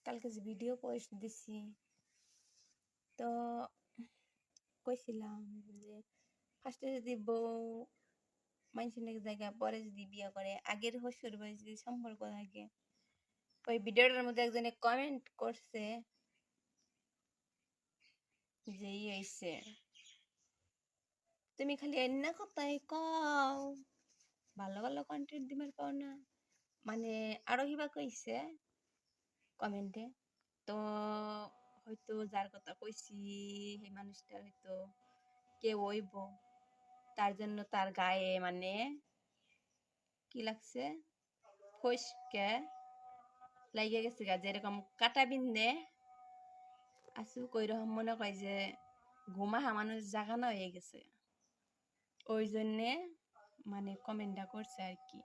কালকে যে video post দিছি তো কইছিলাম যে ফার্স্টে যদি বউ মানুষের জায়গা পরে যদি বিয়ে করে আগের শ্বশুর বাড়ি যদি সম্পর্ক থাকে। ওই ভিডিওটার মধ্যে একজনে কমেন্ট করছে যে হইছে তুমি খালি এন্না কথাই কও ভালো ভালো কন্টেন্ট দিবার পাও না, মানে আরো কিবা কইছে কমেন্টে। তো হয়তো যার কথা কইছি সেই মানুষটা হয়তো কেউ হইব, তার জন্য তার গায়ে মানে কি লাগছে ফসকে লাগিয়ে গেছে গা, যেরকম কাটা বিন্দে আসুক ওই রকম মনে কয় যে ঘুমাহা মানুষ জাগানো হয়ে গেছে, ওই জন্যে মানে কমেন্টটা করছে আর কি।